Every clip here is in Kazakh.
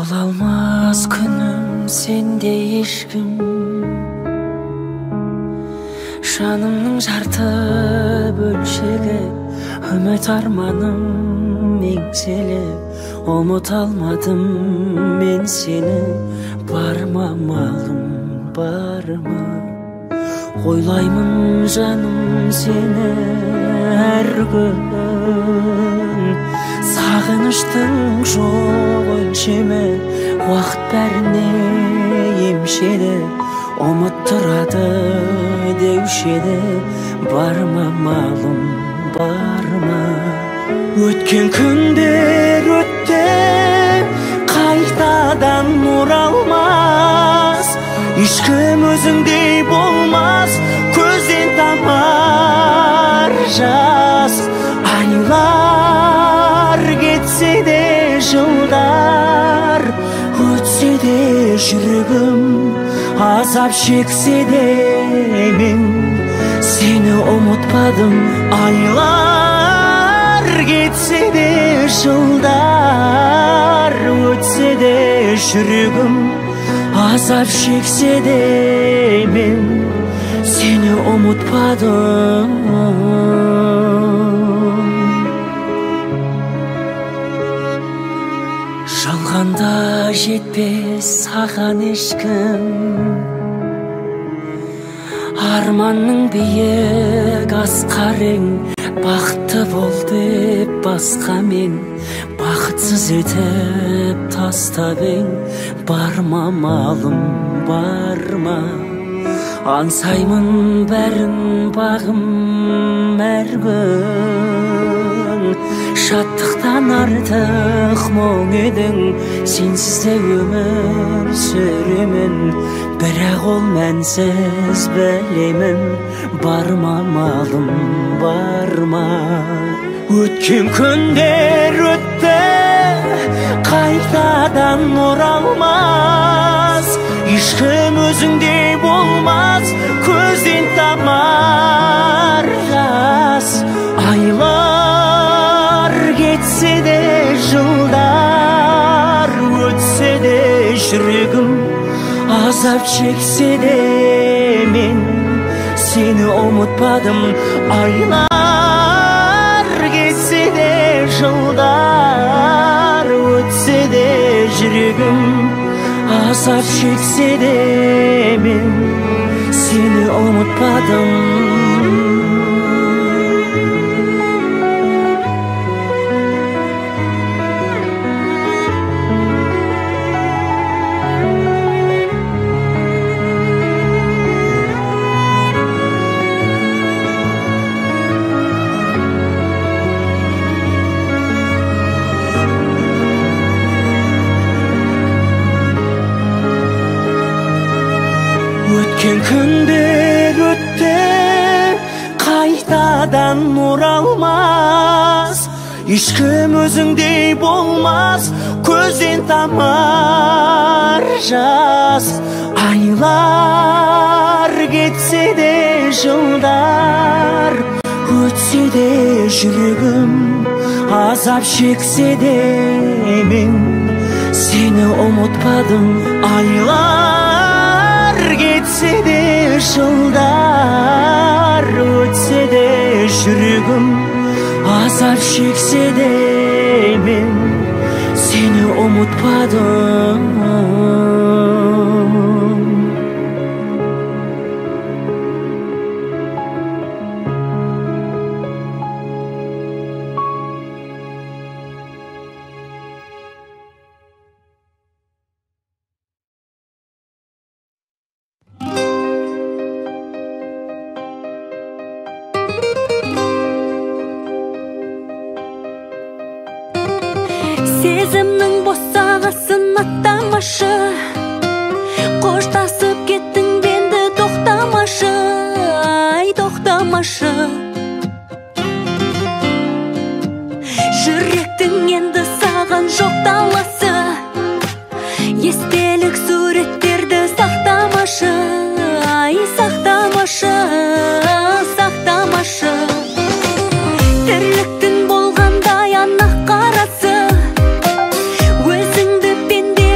Bola almaz günüm sende ешкім, жанымның жарты бөлшегі, үміт арманым меңселіп, ұмыта алмадым мен сені. Барма малым, барма, ойлаймын жаным сені әр күн. Сағыныштың жоқ өлшемі, уақыт бәріне емшеді, ұмыттырады деуші еді. Барма малым, барма. Өткен күндер өтті, қайтадан оралмас. Ешкім өзіңдей болмас, көзден тамар жас. Айлар кетсе де жылдар, өтсе де жүрегім, азап шексе де мен сені ұмытпадым. Айлар кетсе де жылдар, өтсе де жүрегім, азап шексе де мен сені ұмытпадым. Жалғанда жетпес саған ешкім, арманның биік асқар ең. Бақытты бол деп басқа мен, бақытсыз етіп тастап ең. Барма малым, барма, аңсаймын бәрін бағым әр күн. Шаттықтан артық мұң едің, сенсіз де өмір сүремін, бірақ ол мәнсіз білемін. Барма малым, барма. Өткен күндер өтті, қайтадан оралмас. Ешкім өзіңдей болмас, көзден тамар жас. Айлар кетсе де жылдар, өтсе де жүрегім, азап шексе де мен сені ұмытпадым. Айлар кетсе де жылдар, өтсе де жүрегім, азап шексе де мен сені ұмытпадым. Өткен күндер өтті, қайтадан оралмас. Ешкім өзіңдей болмас, көзден тамар жас. Айлар кетсе де жылдар, өтсе де жүрегім, азап шексе де мен сені ұмытпадым. Айлар кетсе де жылдар, өтсе де жүрегім, азап шексе де мен сені ұмытпадым. Сезімнің босағасын аттамашы, қоштасып кеттің бенді тоқтамашы, ай тоқтамашы. Жүректің енді саған жоқ таласы, естелік суреттерді сақтамашы, ай сақтамашы, сақтамашы. Тірліктің болғандай анық қарасы, өзіңді пенде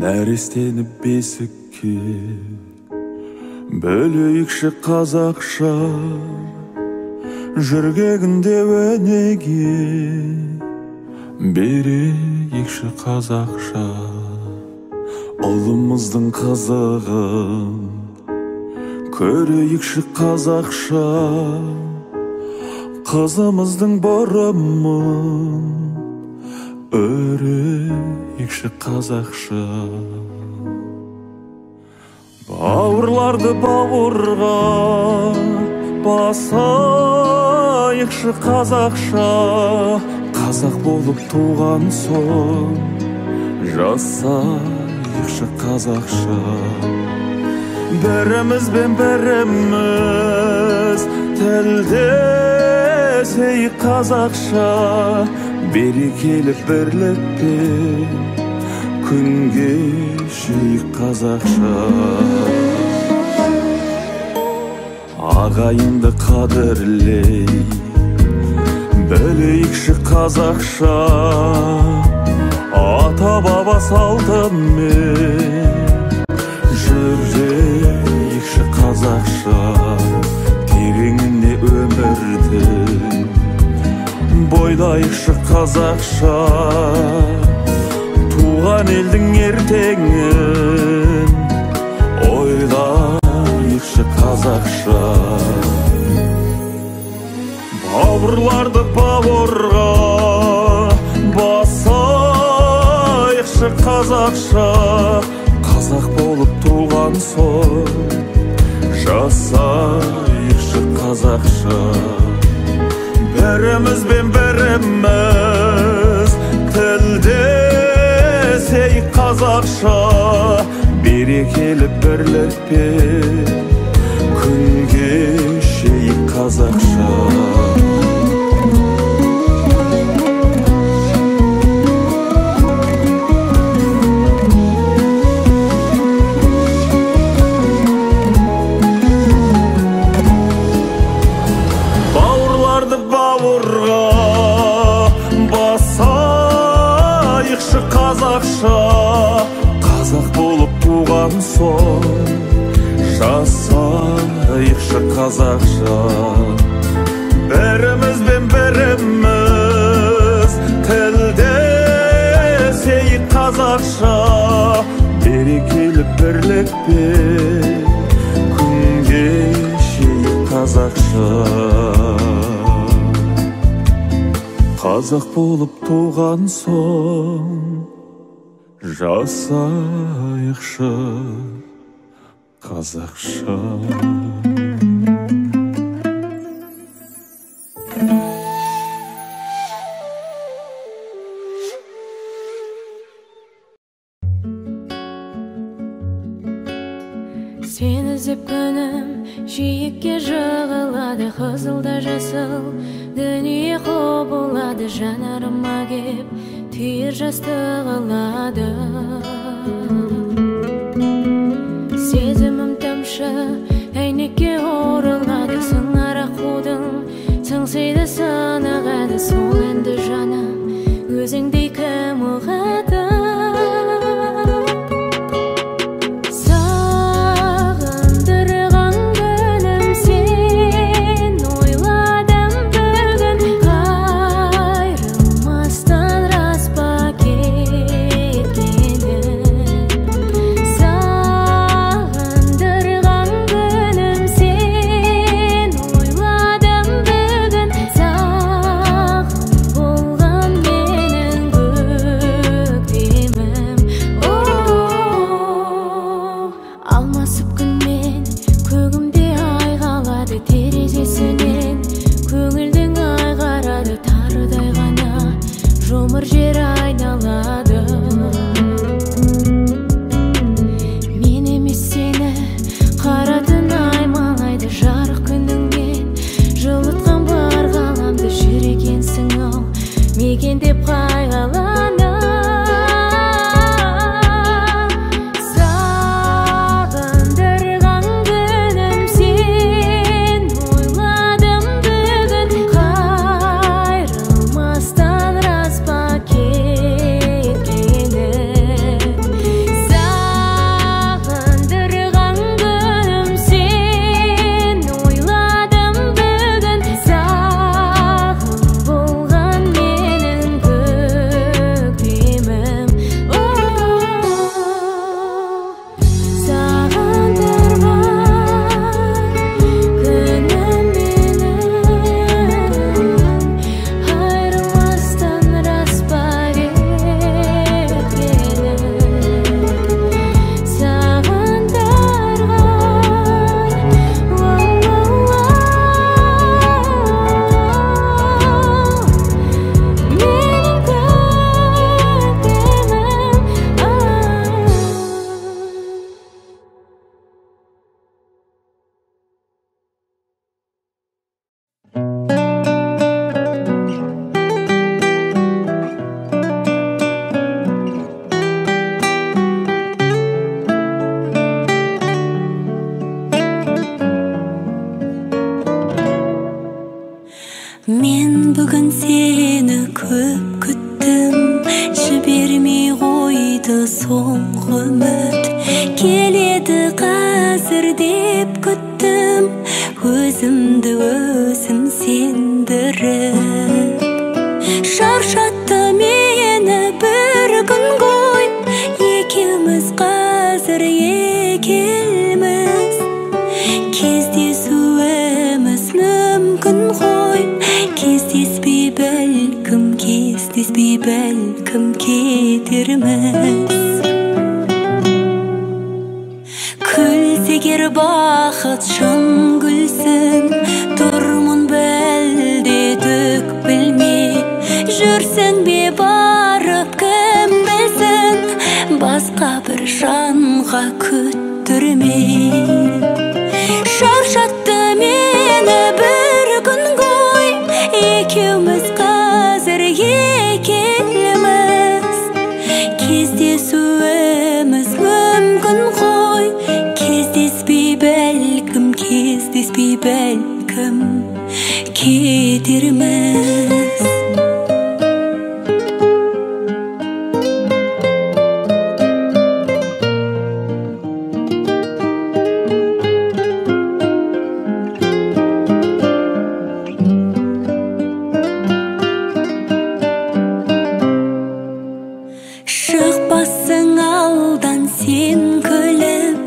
нәрестені бесікке бөлейікші қазақша, жүргегінде өнеге берейікші қазақша. Ұлымыздың қызығын көрейікші қазақша, қызымыздың бұрымын өрейікші қазақша. Бауырларды бауырға басайықшы қазақша, қазақ болып туған соң жасайықшы қазақша. Бірімізбен біріміз тілдесейік қазақша, берекелі бірлікпен күн кешейік қазақша. Ағайынды қадірлей білейікші қазақша, ата баба салтымен жүрейікші қазақша. Тереңіне өмірді бойлайықшы қазақша, туған елдің ертеңін ойлайықшы қазақша. Бауырларды бауырға басайықшы қазақша, қазақ болып туған соң жасайықшы қазақша. Бірімізбен біріміз тілдесейік қазақша, берекелі бірлікпен күн кешейік қазақша. Қазақ болып туған соң жасайықшы қазақша. Бірімізбен біріміз тілдесейік қазақша, берекелі бірлікпен күн кешейік қазақша. Қазақ болып туған соң жасайықшы қазақша. Сен іздеп күнім жиекке жығылады, қызылда жасыл дүние құбылады, жанарыма кеп түйір жасты қылады. Сезімім тамшы әйнекке орылады, сыңар аққудың сыңсиды сынығады. Сол әнді жаным өзіңдей кім ұғады? еді соңғы үміт, келеді қазір деп күттім, өзімді өзім сендіріп. Шаршатты мені бір күн ғой, екеуміз қазір екеуміз. Кездесуіміз мүмкін ғой, кездеспей бәлкім кетерміз. Күлсегер бақыт шын күлсін, тұрмын бәлде түк білмей. Жүрсің бе барып кім білсін, басқа бір жанға күттірмей. Шаршатты мені бір күн ғой, екеуміз қазір екеуміз. Кездесуіміз мүмкін ғой, кездеспей бәлкім кетерміз. Шықпассың алдан сен күліп,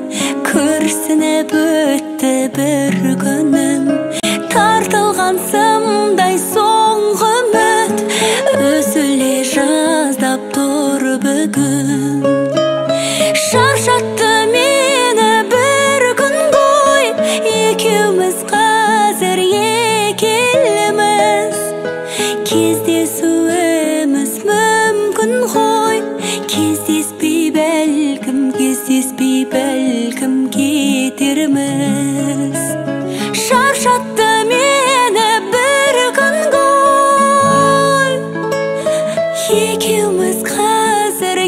күрсініп өтті бір күнім. Тартылған сымдай соңғы үміт, үзіле жаздап тұр бүгін. Шаршатты мені бір күн ғой, екеуміз қазір екеуміз. Кездесуіміз мүмкін ғой, кездеспей бәлкім кетерміз. Шаршатты мені бір күн ғой, екеуміз қазір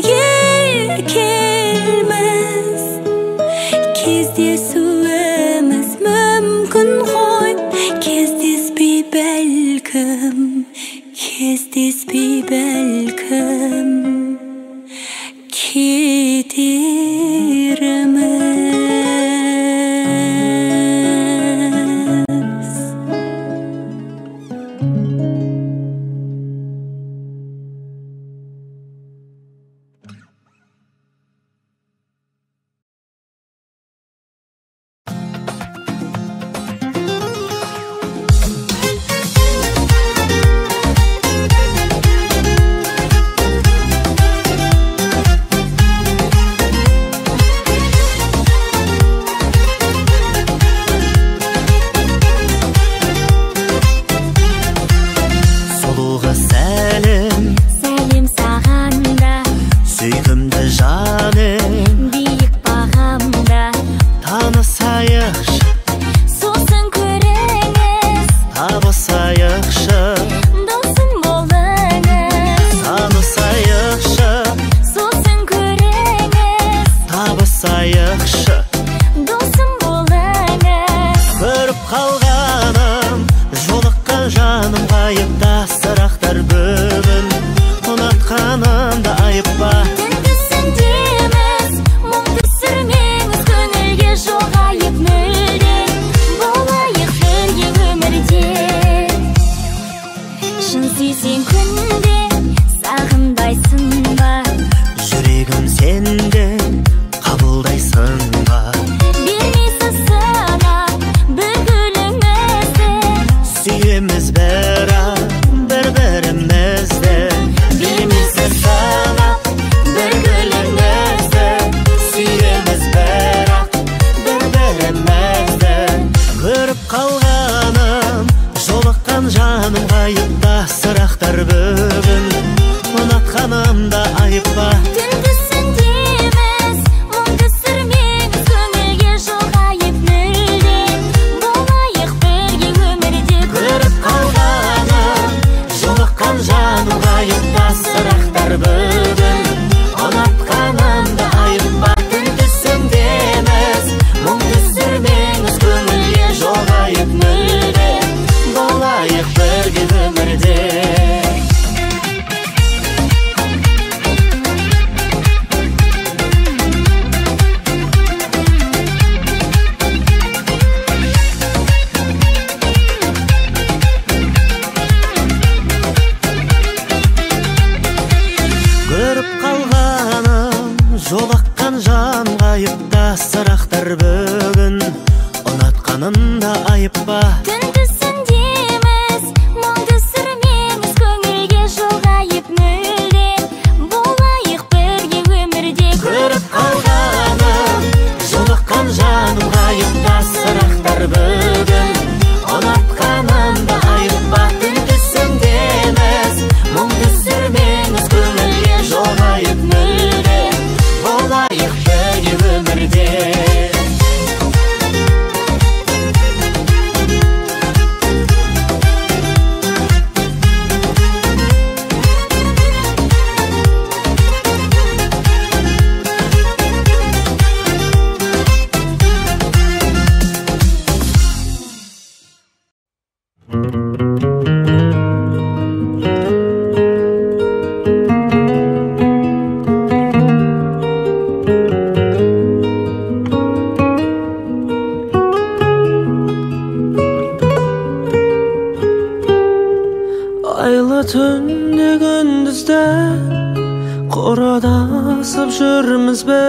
Орадасып жүрміз бе,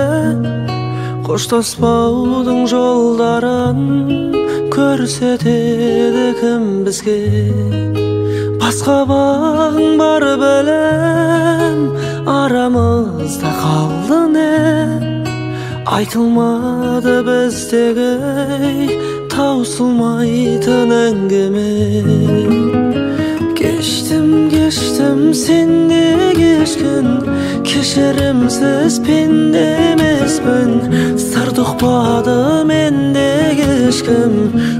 қоштаспаудың жолдарын көрсетеді кім бізге. Басқа бағың бар білем, арамызда қалды не? Айтылмады біздегі таусылмайтын әңгіме. Кештім сенде кешкін, кешірімсіз пенде емеспін. Сыр тұқпады менде ешкім,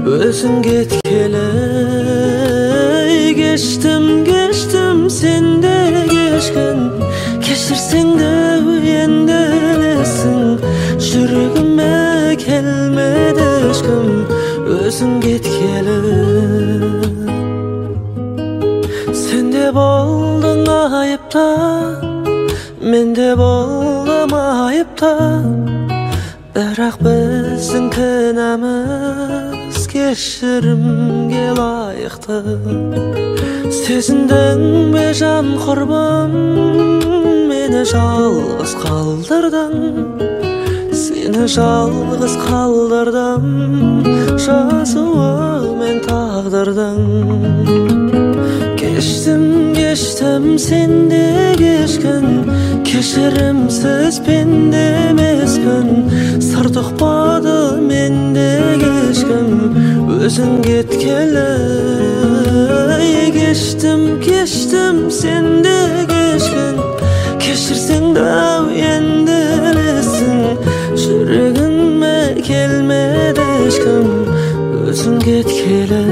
өзің кеткелі. Кештім сенде кешкін, кешірсең де енді ілесің. Жүрегіме келмеді ешкім, өзің кеткелі. Сенде болдың айыпта, менде болдым айыпта. Бірақ біздің кінәміз кешірімге лайықты. Сезіндің бе жан құрбым, мені жалғыз қалдырдың. Сені жалғыз қалдырдым, жазуы мен тағдырдың. Кештім сенде кешкін, кешірімсіз пенде емеспін. Сыр тұқпады менде ешкім, өзің кеткелі. Кештім сенде кешкін, кешірсең де енді ілесің. Жүрегіме келмеді ешкім, өзің кеткелі.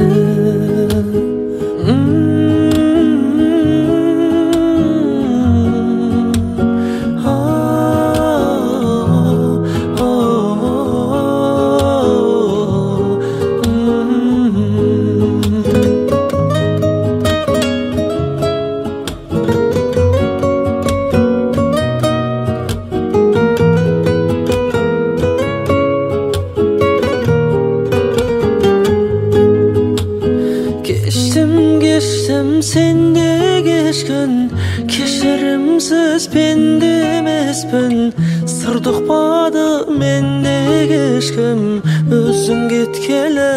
Кештім сенде кешкін, кешірімсіз пенде емеспін. Сыр тұқпады менде ешкім, өзің кеткелі.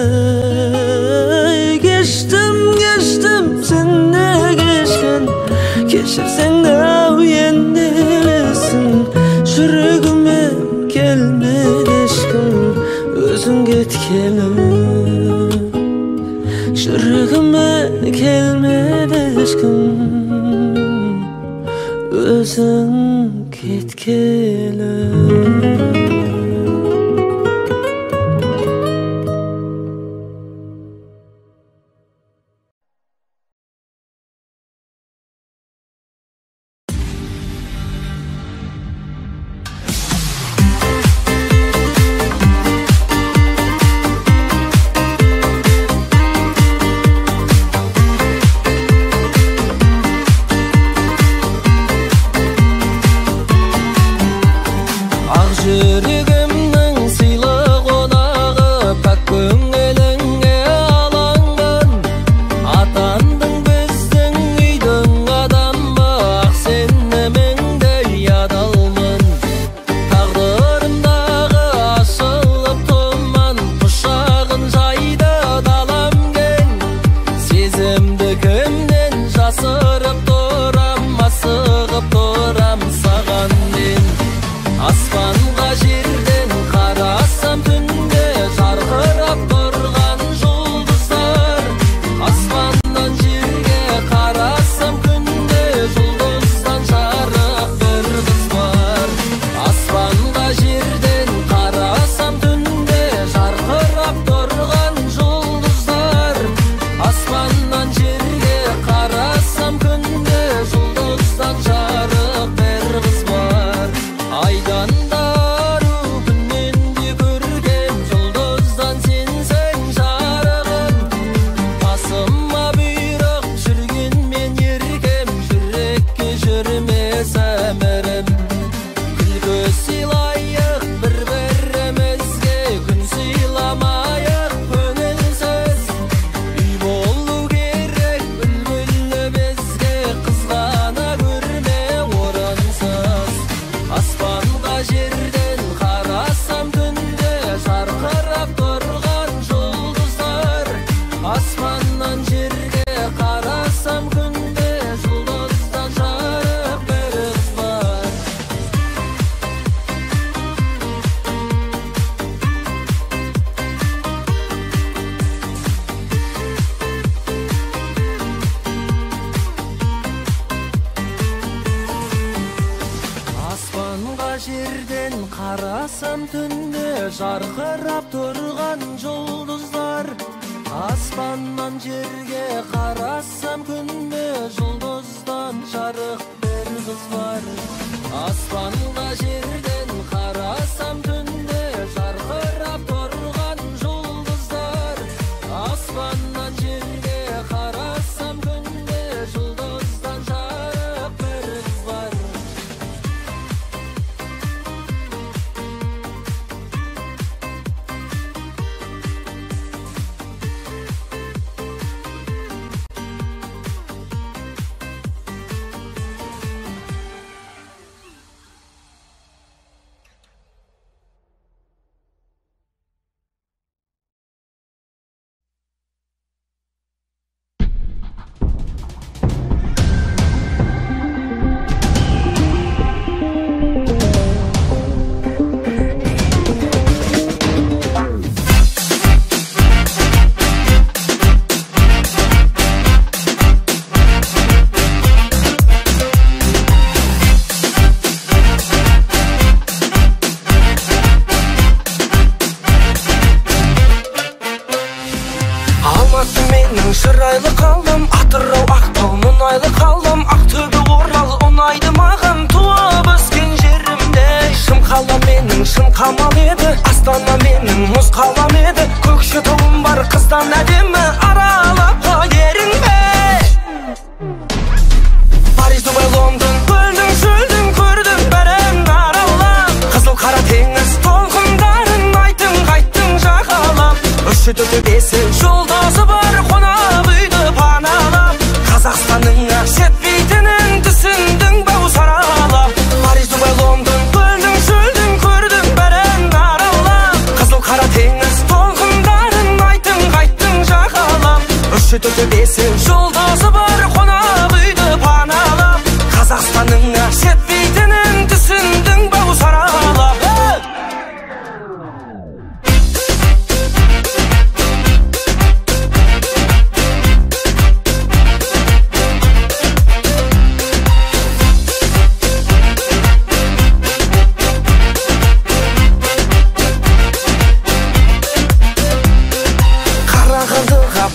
Кештім сенде кешкін, кешірсең де енді ілесің. Жүрегіме келмеді ешкім, өзің кеткелі. Жүрегіме келмеді ешкім, өзің кеткелі. Ақ жүрегі жерден қарасам түнде жарқырап тұрған жұлдыздар. Аспаннан жерге қарасам күнде жұлдыздан жарық бір қыз бар. Аспанға жерден қарасам түнде жарқырап тұрған жұлдыздар. Аспаннан жерге қарасам күнде жұлдыздан жарық бір қыз бар. Шырайлы қалдым, Атырау, Ақтау, мұнайлы қалдым, Ақтөбе, Орал ұнайды маған, туып өскен жерімде. Шым қала менің шым қамал еді, Астана менің мұз қалам еді. Көкшетауым бар қыздан әдемі, аралап ерінбе. Париж, Дубай, Лондон, көлдің шөлдің көрдім бәрін аралап. Қызыл қара теңіз толқындарын айттың қайттың жағалап. Үші төрті бесі жолдасы бар қонақ үйді паналап. Қазақстанның жетпейтінін түсіндің бау саралап. Париж, Дубай, Лондон, көлдің шөлдің көрдім бәрін аралап. Қызыл қара теңіз толқындарын айттың қайттың жағалап. Үші төрті бесі жолдасы бар қонақ үйді паналап. Қазақстанның жетпейтінін түсіндің бау саралап.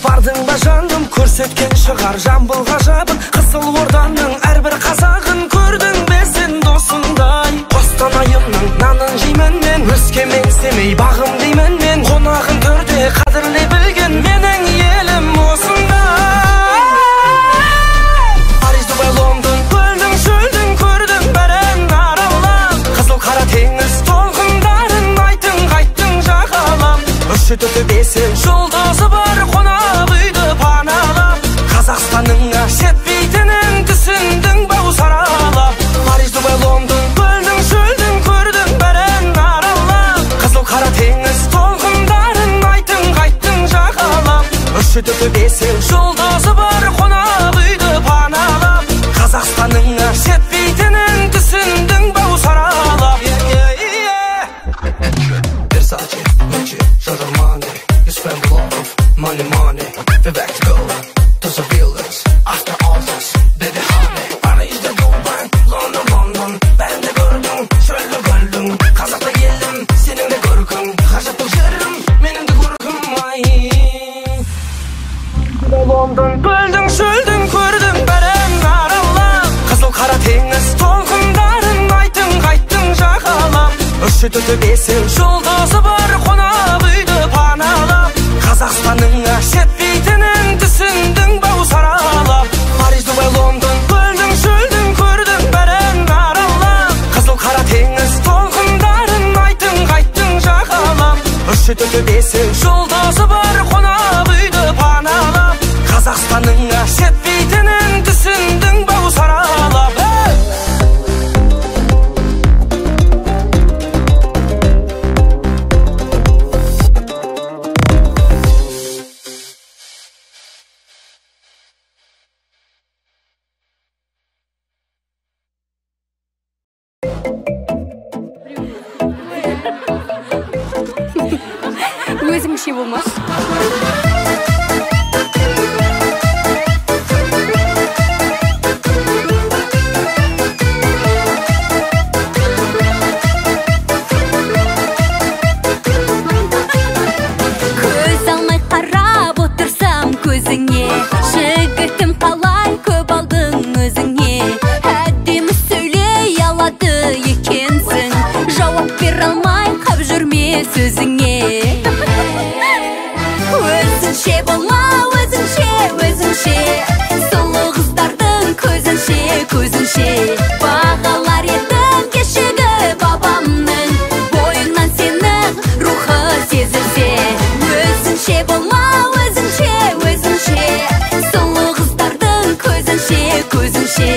Бардың ба жаным, көрсеткен шығар Жамбыл ғажабын, Қызыл Орданың әрбір қазағын көрдің бе сен досындай. Қостанайымның нанын жеймін мен, Өскемен, Семей бағым деймін мен. Қонағын төрде қадірле білген менің елім осындай. Париж, Дубай, Лондон, көлдің шөлдің көрдің бәрін аралап. Қызыл қара теңіз толқындарын айттың қайттың жағалап. Үші төрті бесі жолдасы бар қонақ үйді паналап. Қазақстанның жетпейтінін түсіндің бау саралап. Париж, Дубай, Лондон, көлдің шөлдің көрдің бәрін аралап. Қызыл қара теңіз толқындарын айттың қайттың жағалап. Үші төрті бесі жолдасы бар қонақ үйді паналап. Қазақстанның жетпейтінін түсіндің бау саралап. Versace, Gucci, Giorgio Armani. You spend a lot of money, we're back to go to the villas after all this, baby honey. Paris'de Dubai, London, London, ben de gördüm, şöyle gördüm. Kazaklı geldim, senin de görkün, Hacetli yerim, benim de görküm, ay. London, gördüm, şöldüm, gördüm, beren aralap. Kızıl kara tеңіз толқындарын айттың қайттың жағалап. Үші төрті бесі жолдасы бар қонақ үйді паналап. Қазақстанның жетпейтінін түсіндің бау саралап. Париж, Дубай, Лондон, көлдің шөлдің көрдің бәрін аралап. Қызыл қара теңіз толқындарын айттың қайттың жағалап. Үші төрті бесі жолдасы бар қонақ үйді паналап. Қазақстанның жетпейтінін түсіндің бау саралап. Өзімше болмас. сөзіңе. Өзіңше болма, өзіңше сұлу қыздардың көзінше, көзінше бағалар едім кешегі бабамның бойыңнан сенің рухы сезілсе. Өзіңше болма, өзіңше сұлу қыздардың көзінше, көзінше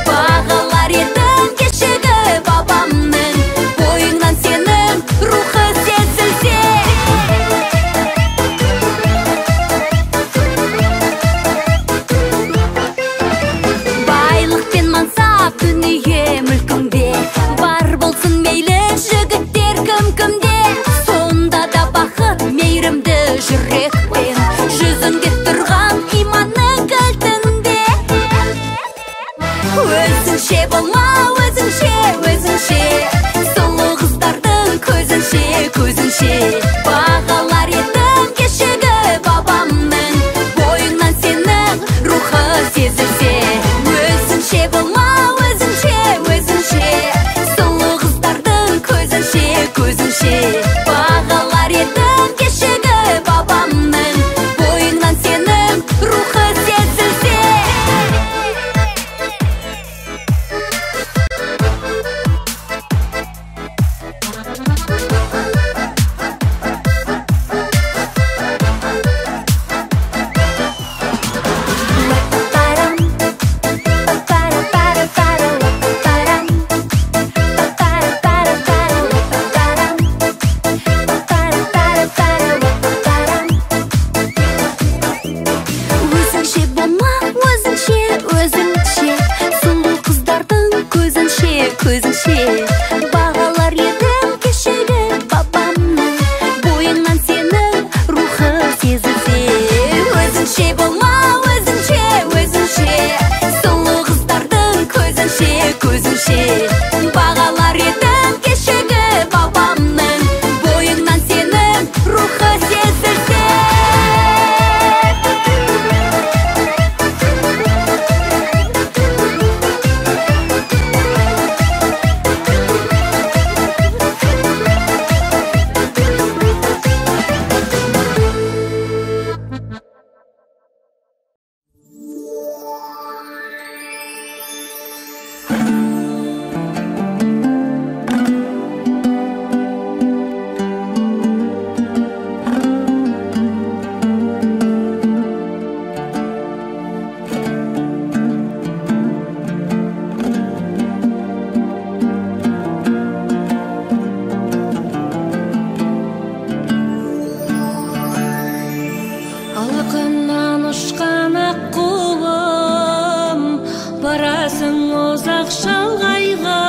бағалар едім кешегі бабамның бойыңнан сенің рухы сезілсе. Байлық пен мансап дүние мүлкіңде бар болсын мейлі жігіттер кім-кімде. Сонда да бақыт мейірімді жүрекпен жүзіңде тұрған иманның кілтінде. Өзіңше болма, өзіңше сұлу қыздардың көзінше, көзінше бағалар едім кешегі бабамның бойыңнан сенің рухы сезілсе. Өзіңше болма, өзіңше сұлу қыздардың көзінше, көзінше бағалар едім кешегі бабамның бойыңнан сенің рухы сезілсе. Өзіңше болма, өзіңше сұлу қыздардың көзінше, көзінше бағалар едім кешегі бабамның бойыңнан сенің рухы сезілсе. Өзіңше болма, өзіңше сұлу қыздардың көзінше, көзінше бағалар едім кешегі бабамның бойыңнан сенің рухы сезілсе. Алақаннан ұшқан ақ құлым, барасың ұзақ шалғайға.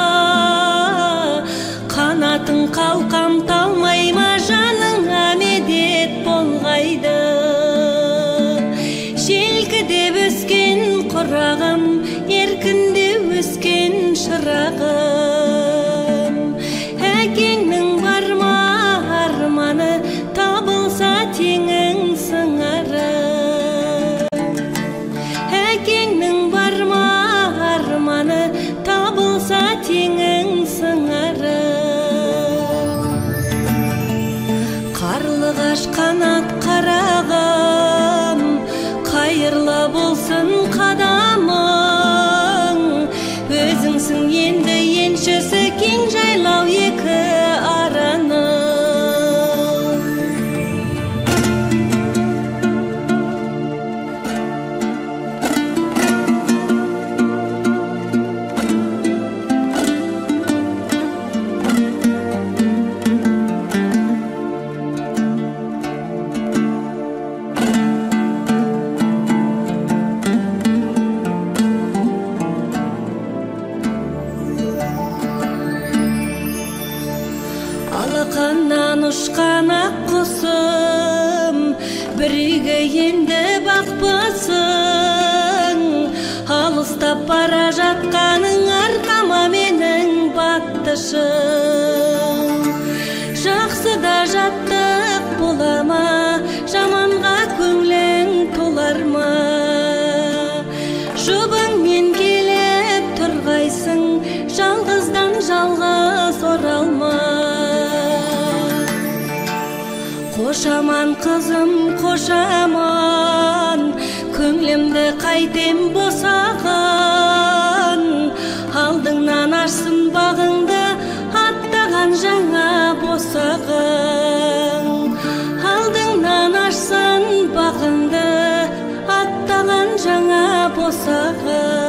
Қанатың қалқам талмай ма жаныңа медет болғайды. Желкідеп өскен құрағым, еркінде өскен шырағым. Әкеңнің бар ма арманы, табылса теңің сыңары. Әкеңнің бар ма арманы, табылса теңің сыңары. Қарлығаш қанат қарағым, қайырлы болсын қадамың. Өзіңсің енді еншісі кең жайлау екі араны. Алақаннан ұшқан ақ құсым, бірігі енді бақпасың. Алыстап бара жатқаның арқама менің баттышым. Жақсы да жаттық бола ма, жаманға көңлің толар ма? Жұбыңмен келіп тұрғайсың, жалғыздан жалғыз оралма. Қошаман қызым қошаман, көңлемді қайтем босаған. Алдыңнан ашсын бағыңды, аттаған жаңа босағың. Алдыңнан ашсын бағыңды, аттаған жаңа босағың.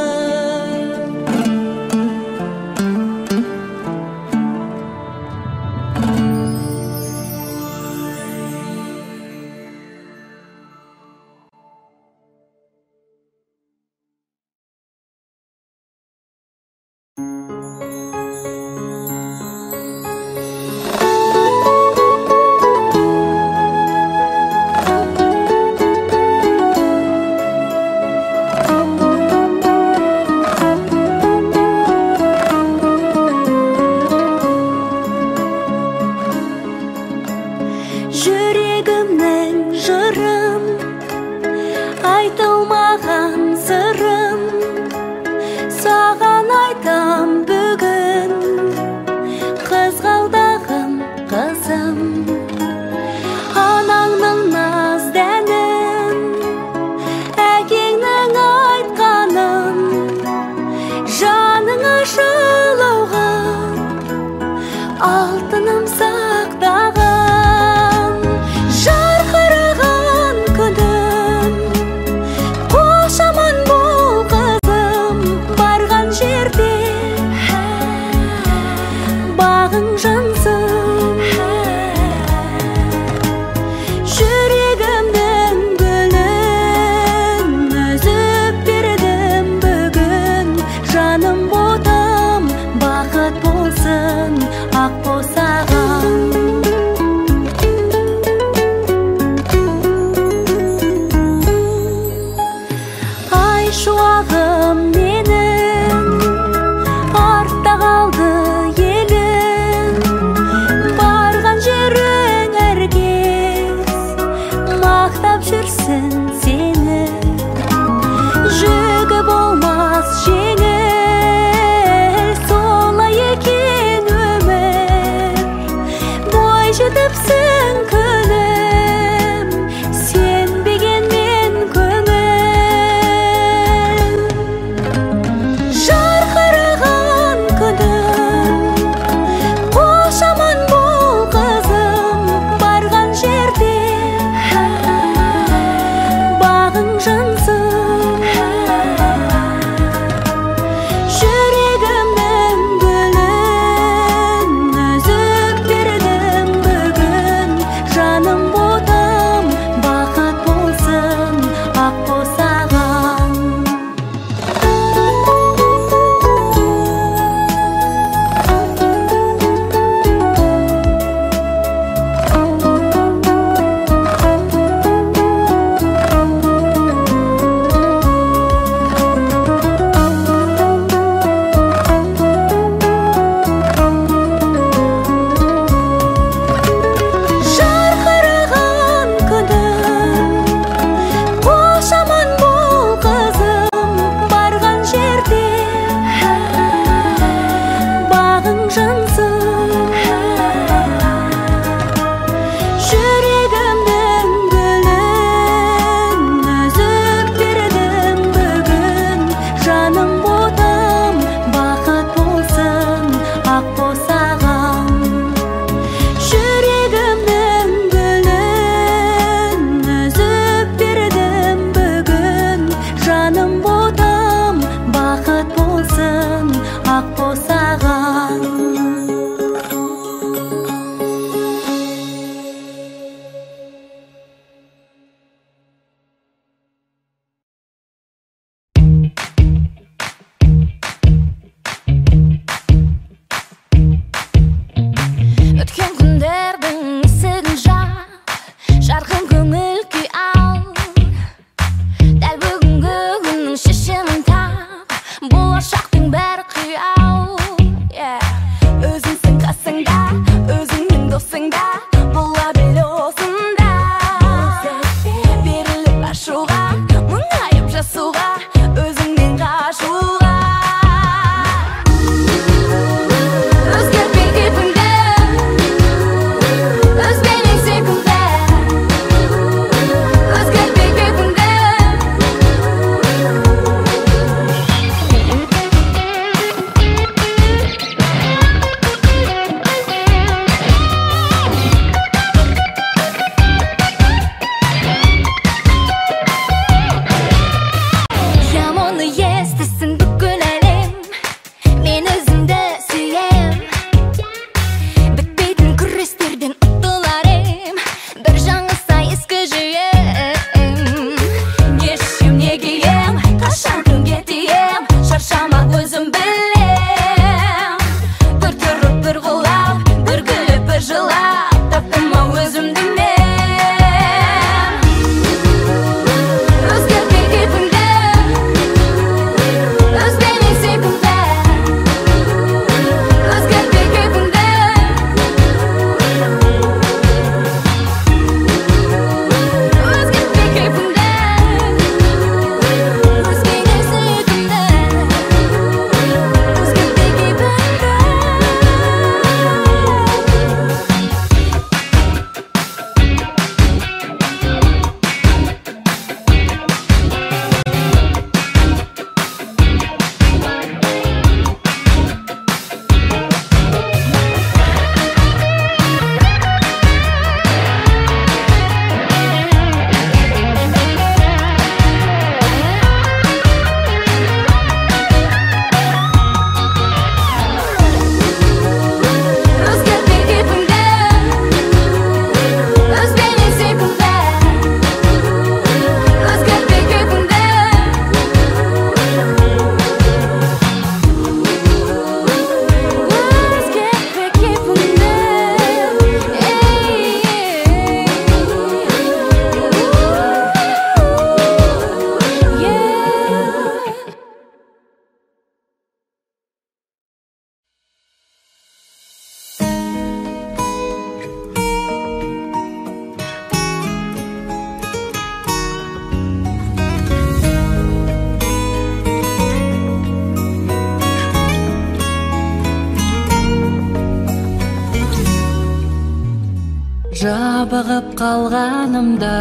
жабығып қалғанымда,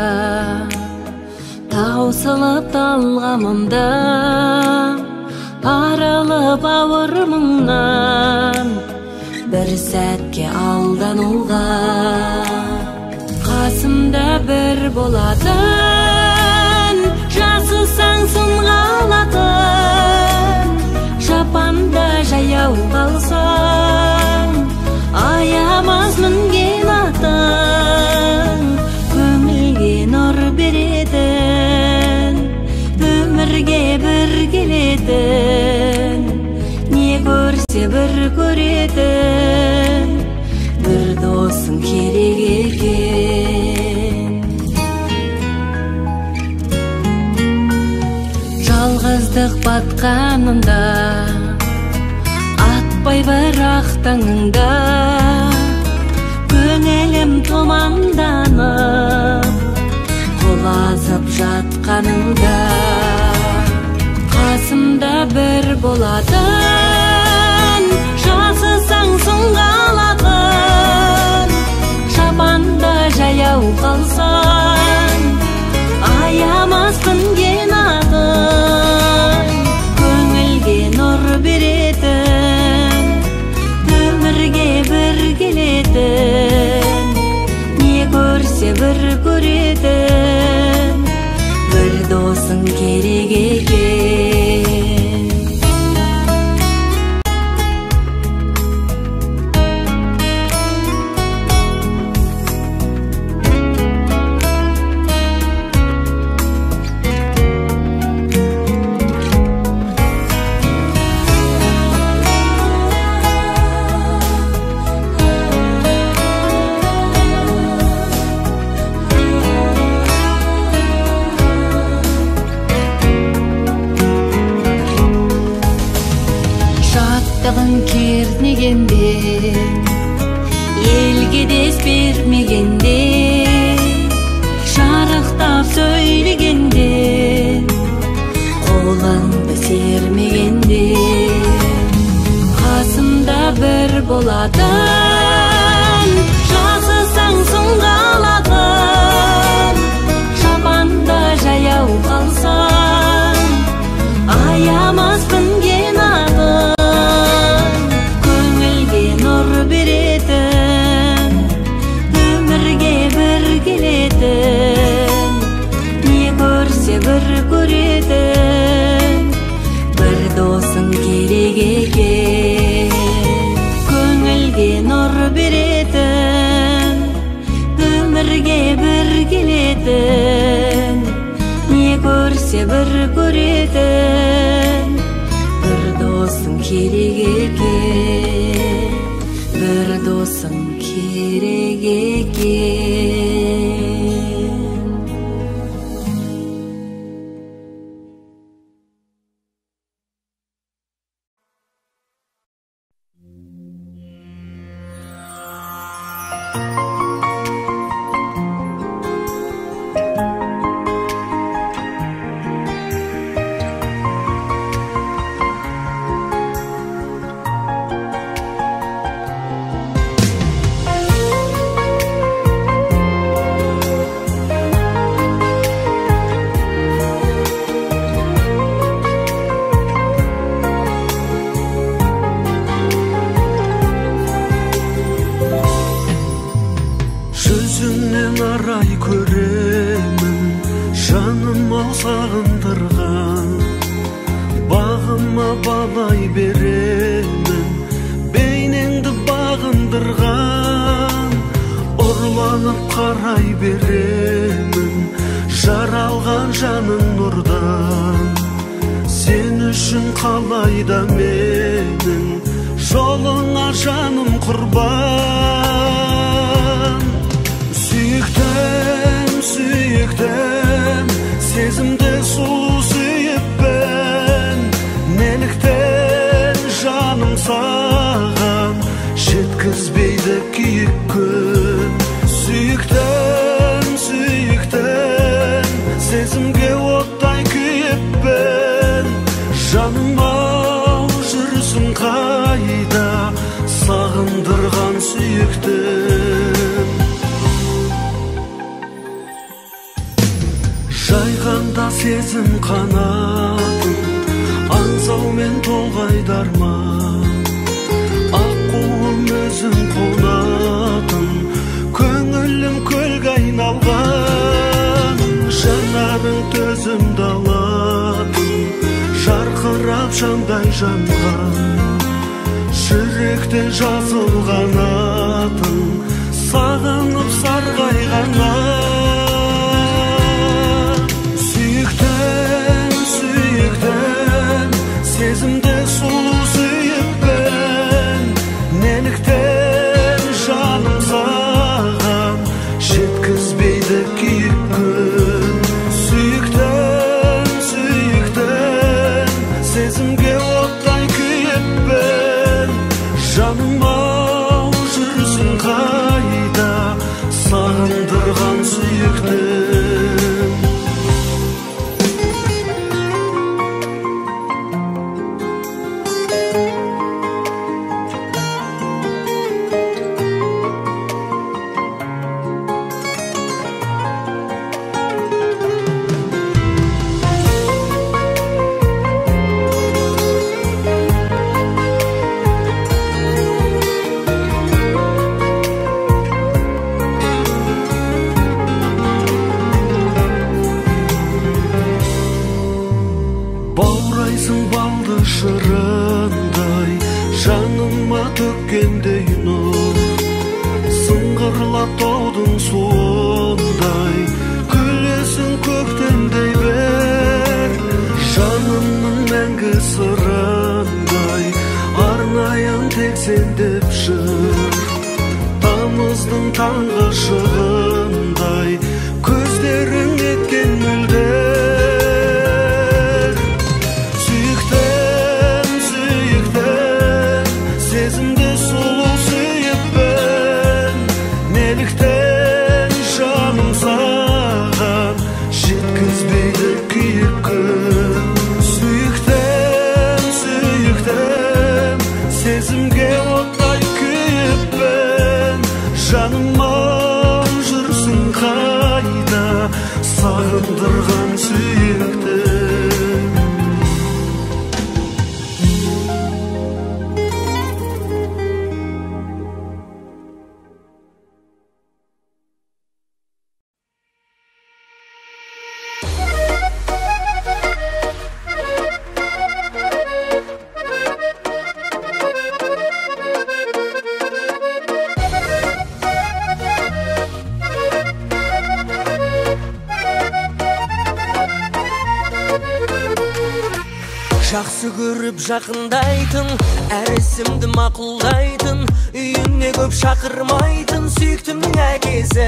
таусылып талғамымда, арылып ауыр мұңнан бір сәтке алдануға. Қасымда бір болатын, жасысаң сынға алатын, жапанда жаяу қалсаң, аямас мінген атың, көңілге нұр беретін, өмірге бір келетін, не көрсе бір көретін, бір досың керек екен. Жалғыздық батқанында, атпай бірақ таңыңда, көңілім тұманданып, құлазып жатқаныңда. Қасымда бір болатын, жасысаң сынға алатын, жапанда жаяу қалсаң, аямас мінген атың, көңілге нұр беретін, өмірге бір келетін, не көрсе бір көретін, бір досың керек екен. Кернегенде, елге дес бермегенде, шарықтап сөйлегенде, қолыңды сермегенде. Қасымда бір болатын, жасысаң сынға алатын, жапанда жаяу қалсаң, аямас мінген атың, беретін, өмірге бір келетін, не көрсе бір көретін, бір досың керек екен. Көңілге нұр беретін, өмірге бір келетін, не көрсе бір көретін, бір досың керек екен. Bir dosum керек екен. Сезімге оттай күйіппен, жаныма жүрсің қайда, сағындырған сүйіктім. сезім қанатын аңсаумен толғайдарма аққуым өзің қонатын көңілім көлге айналған жанарың төзімді алатын жарқырап шамдай жанған жүректе жазылған атың сағынып сарғайған сүйіктім сезімді сұлу сүйіппін неліктен жаным саған жеткізбейді күйік күн сүйіктім сезімге оттай күйіппін жаным-ау жүрсің қайда сағындырған сүйіктім баурайсың балды шырындай жаныма төккендей нұр сыңғырлап таудың суындай күлесің көктемдей бір жанымның мәңгі сырындай арнайын тек сен деп жыр тамыздың таңғы шығындай көздерің еткен мөлдір сезімді сұлу сүйіппін неліктен жаным саған жеткізбейді күйік күн сүйіктім сезімге оттай күйіппін жаным-ау жүрсің қайда сағындырған сүйіктім жақсы көріп жақындайтын әр ісімді мақұлдайтын үйіне көп шақырмайтын сүйіктімнің әкесі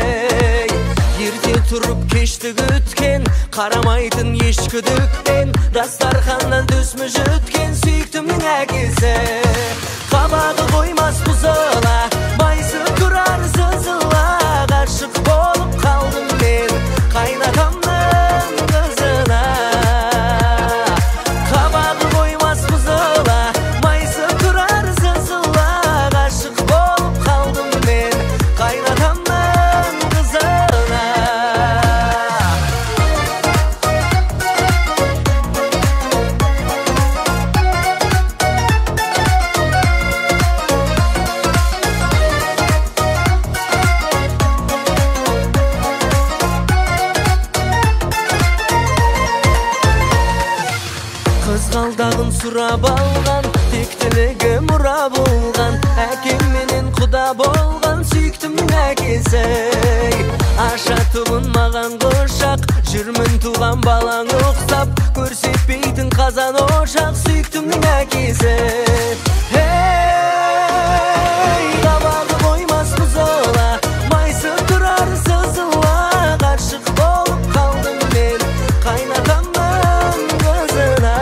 ерте тұрып кешті күткен қарамайтын еш күдікпен дастарханнан төсмі жүткен сүйіктімнің әкесі қабағы қоймас бұзыла байсы тұрар сызыла ғашық болып қалдым мен қайнатамның қызына қызғалдағын сұрап алған тектілігі мұра болған әкем менен құда болған сүйіктімнің әкесі ашатұлын маған құшақ жүрмін туған балаң ұқсап көрсетпейтін қазан ошақ сүйіктімнің әкесі қабағы қоймас бұзыла майсы тұрар сызыла ғашық болып қалдым мен қайнатамның қызына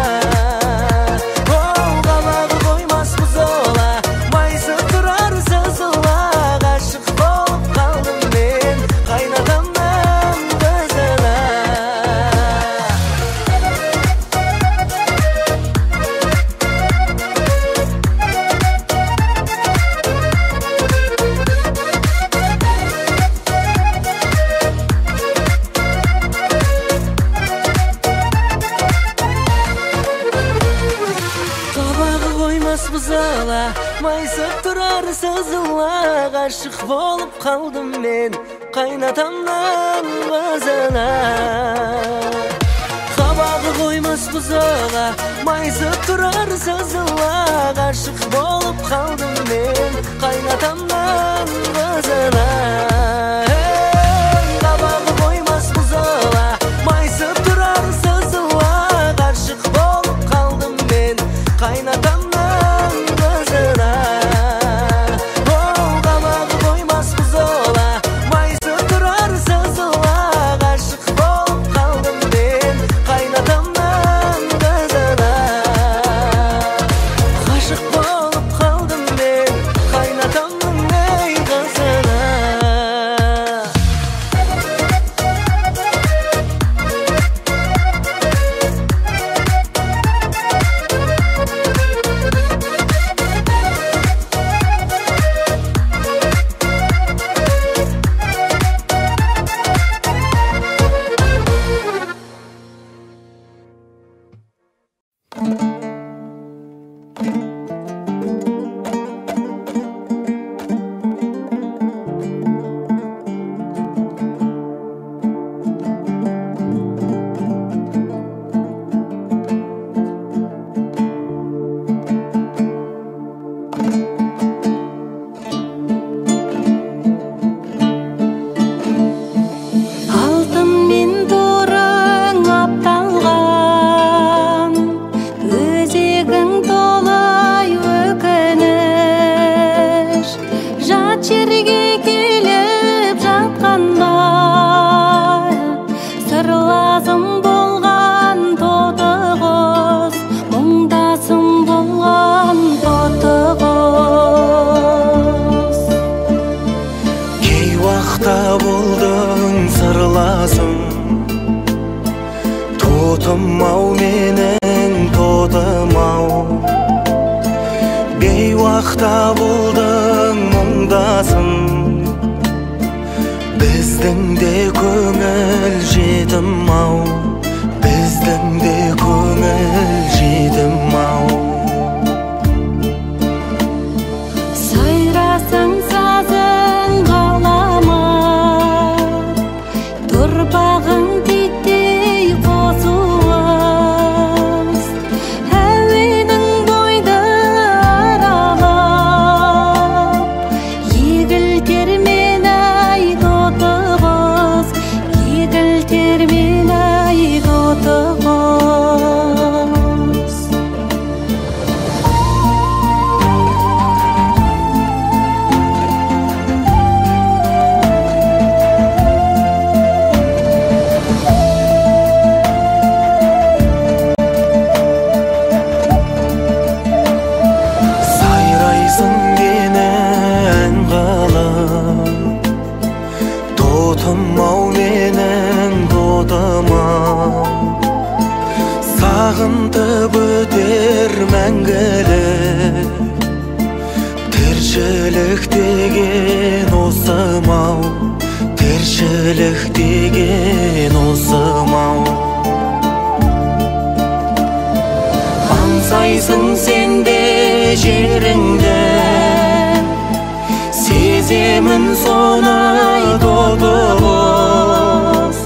sızıla aşık bolup kaldım men kaynatamdan kızına. Kabağı koymas buzağa maysı turar sızıla aşık bolup kaldım men kaynatamdan kızına. Kabağı koymas buzağa maysı turar sızıla aşık bolup kaldım men kaynatamdan kızına. Kabağı koymas buzağa maysı turar sızıla aşık bolup kaldım men kaynatamdan kızına. Aşık bolup kaldım men kaynatamdan ey kızına. Алтын мен торың апталған, өзегің толай өкініш. Жат жерге келіп жатқанда, сырласым болған тоты қыз, мұңдасым болған тоты қыз. Кей вақта болдың сырласым, тотым-ау менің тотым-ау. Бейуақта болдың мұңдасым, біздің де көңіл жетім-ау, біздің де көңіл жетім-ау. Сайрасың сазың қалама, тұрпағың титтей қосуыз. Әуенің бойды аралап, егілтер мен ай тоты қыз, егілтер мен ай тоты қыз. Сайрайсың мені ән қылып, тотым-ау менің тотым-ау. Сағынтып өтер мәңгілік, тіршілік деген осым-ау, тіршілік деген осым-ау. Аңсайсың сен де жеріңді, сеземін соны тоты қыз.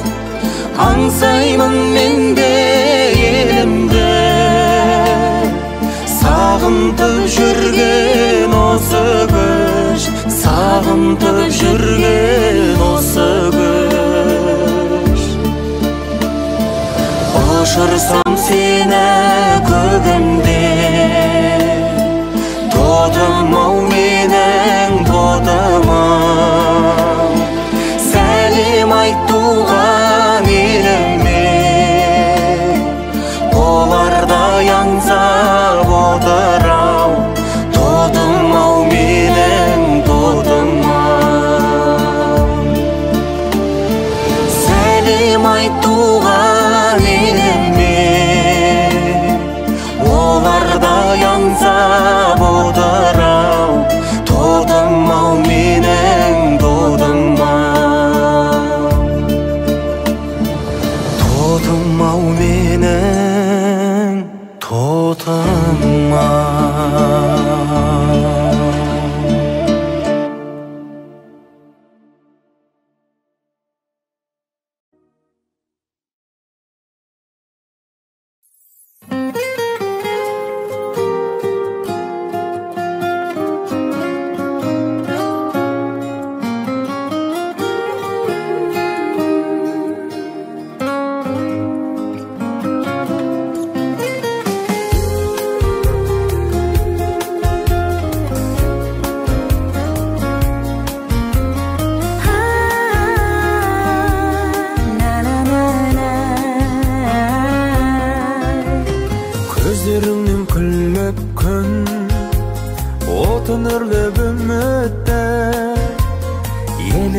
Аңсаймын мен де елімді, сағынтып жүрген осы күш, сағынтып жүрген осы күш. Ұшырсам сені көгімде, тотым-ау менің тотым-ау. Сәлем айт туған еліме, олардай аңсап отыр-ау. Тотым-ау менің тотым-ау. Сәлем айт туған еліме,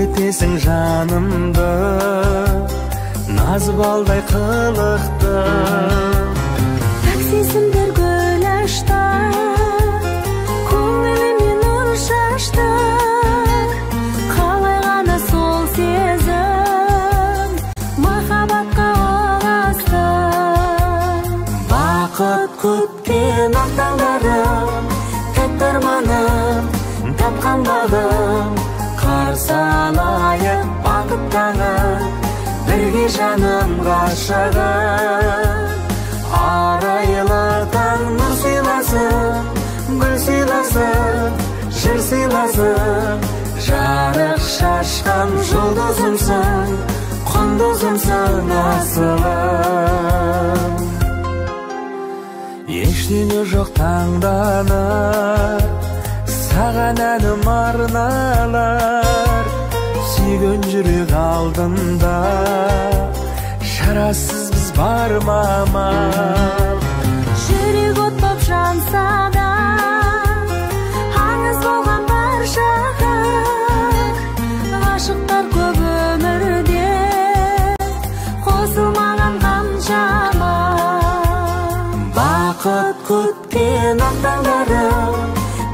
етесің жанымды, назы балдай қылықты. Таксисімдер гүл ашты, көңіліме нұр шашты. Қалай ғана сол сезім махаббатқа ұласты. Бақыт күткен ақ таңдарым, тәтті арманым, тапқан бағым. Қарсы алайық бақыт таңын, бірге жаным ғашығым. Арайлы таң нұр сыйласын, гүл сыйласын, жыр сыйласын. Жарық шашқан жұлдызымсың, құндызымсың асылым. Ештеңе жоқ таңданыр, саған әнім арналар. Сүйген жүрек алдында, шарасыз біз бар мамал. Жүрек от боп жанса да, аңыз болған баршаға. Ғашықтар көп өмірде, қосылмаған қаншама. Бақыт күткен ақ таңдарым,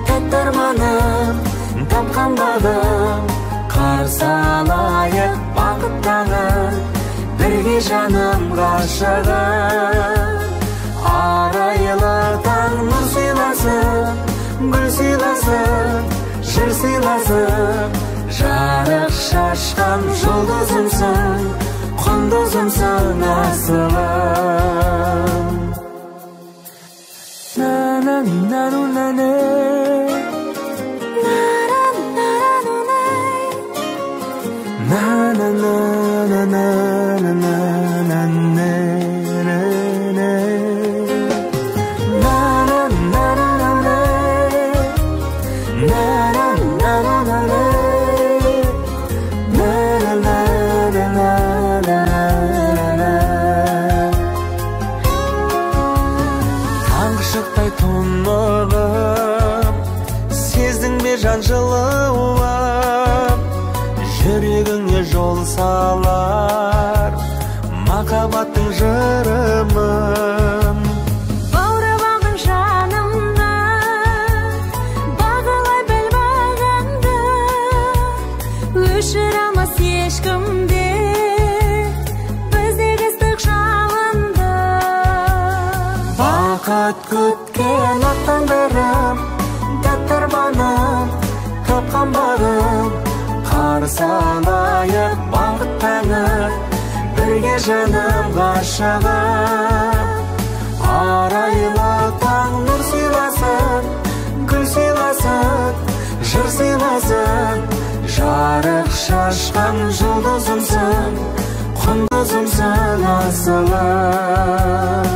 тәтті арманым, тапқан бағым. Қарсы алайық бақыт таңын, бірге жаным ғашығым. Арайлы таң нұр сыйласын, гүл сыйласын, жыр сыйласын. Жарық шашқан жұлдызымсың, құндызымсың асылым. На-на-на-на-на-на, Таңшықтай тұнығым, сездің бе жан жылуым. Жүрегіңе жол салар махаббаттың жырымын. Баурап алдың жанымды, бағалай біл бағыңды. Өшір алмас ешкімде біздегі ыстық жалынды. Бақыт күткен ақ таңдарым, тәтті арманым, тапқан бағым. Қарсы алайық бақыт таңын, бірге жаным ғашығым. Арайлы таң нұр сыйласын, гүл сыйласын, жыр сыйласын. Жарық шашқан жұлдызымсың, құндызымсың асылым.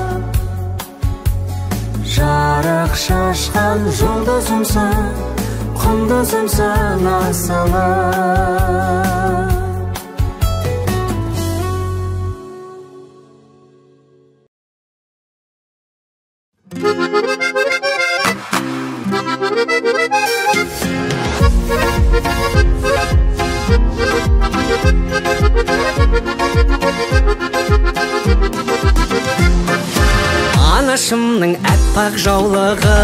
Жарық шашқан жұлдызымсың, құндызымсың асылым. Анашымның әппақ жаулығын,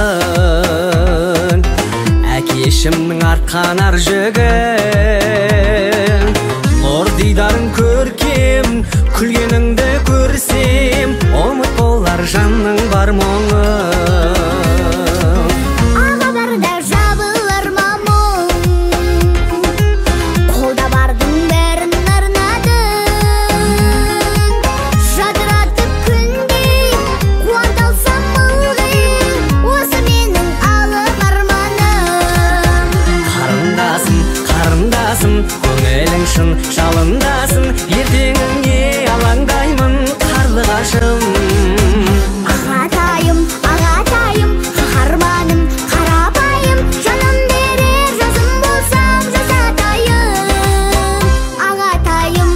әкешімнің арқанар жүгін. Нұр дидарың көркем, күлгеніңді көрсем, ұмыт болар жанның бар мұңы. Ағаларда жабылар мамың, қолда бардың бәрін арнадың. Жадыратып күндей, қуанталсам ылғи, осы менің алып арманым. Қарындасым, қарындасым, көңілің шын жалындасын. Ертеңіңе алаңдаймын, қарлығашым. Ағатайым, ағатайым, қаһарманым, қарапайым. Жаным берер жазым болсам жазатайым. Ағатайым.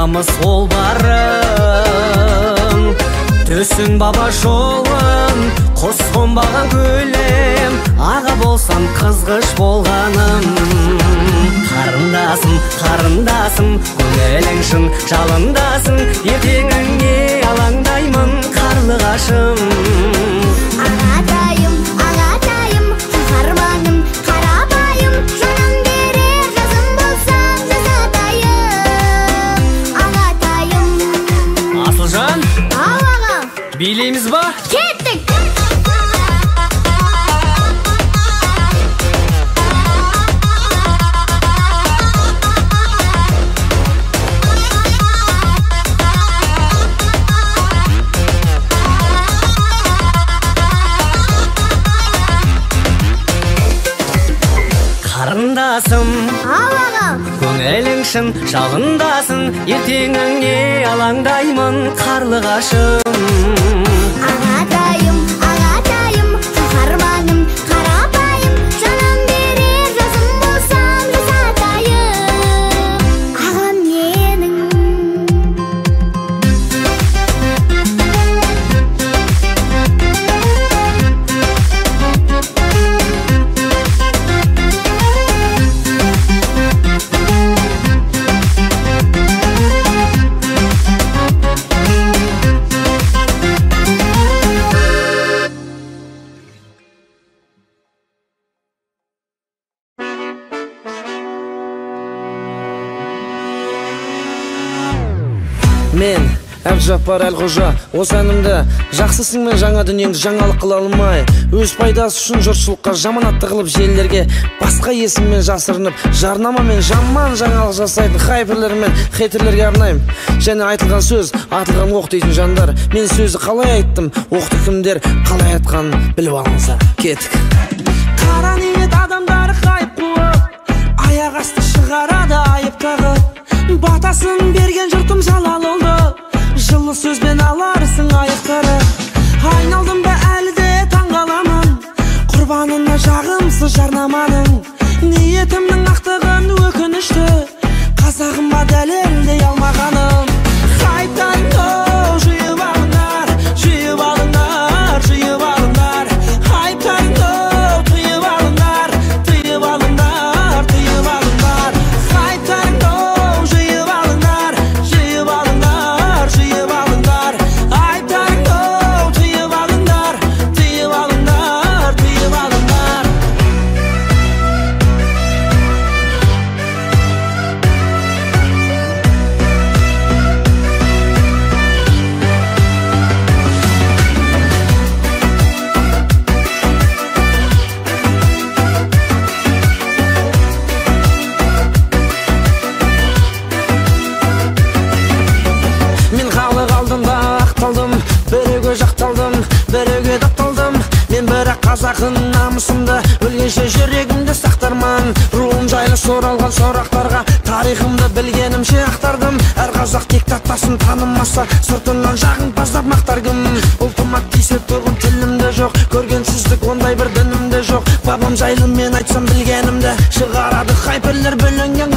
намыс ол барым. Төсін баба жолын құс қонбаған көлем, аға болсам қызғыш болғаным. Қарындасым, қарындасым, көңілің шын жалындасың, ертеңіңе алаңдаймын қарлығашым. Ағатайым, ағатайым, қаһарманым, қарапайым, жаным берер жазым болсам жазатайым. Ағатайым. Асылжан, Ау аға, билейміз ба? кеттік. Қарындасым, Ау аға, көңілің шын жалындасын, ертеңіңе алаңдаймын қарлығашым. ағатайым, ағатайым, қаһарманым, қарапайым, жаным берер жазым болсам жазатайым. Ағам менің. Мен Әбжаппар Әлқожа, осы әнімді жақсысың мен жаңа дүниеңді жаңалық қыла алмай, өз пайдасы үшін жұртшылыққа жаманатты қылып желілерге басқа есіммен жасырынып, жарнамамен жаман жаңалық жасайтын хайперлер мен хейтерлерге арнаймын. Және айтылған сөз, атылған оқ дейтін жандар, мен сөзі қалай айттым, оқты кімдер қалай айтқанын біліп алыңыздар. Кеттік. Қара ниет адамдар хайп қуып, аяқ асты шығарады айып тағып, батасын берген жұртым жалал олды, жылы сөзбен аларсың аяқтары. Айналдым ба әлі де таңғаламын, құрбанына жағымсыз жарнаманың. Ниетімнің ақтығын өкінішті, қазағыма дәлелдей алмағаным. Хайптан жиып алыңдар, жиып алыңдар, жиып алыңдар. Хайптан тыйып алыңдар, тыйып алыңдар, тыйып алыңдар. Хайптан жиып алыңдар, жиып алыңдар, жиып алыңдар. Хайптан тыйып алыңдар, тыйып алыңдар, тыйып алыңдар. Мен халық алдында ақталдым, біреуге жақталдым, біреуге датталдым. Мен бірақ қазақын намысымды, өлгенше жүрегімді сақтарман. Руым жайлы соралған сұрақтарға тарихымды білгенімше ақтардым. Әр қазақ тек таттасын танымаса, сыртынан жағымпаздап мақтар кім? Ұлтыма тисе тұрғын тілімде жоқ, көргенсіздік ондай бір дінімде жоқ. Бабам жайлы мен айтсам білгенімді, шығарады хайперлер бүлінген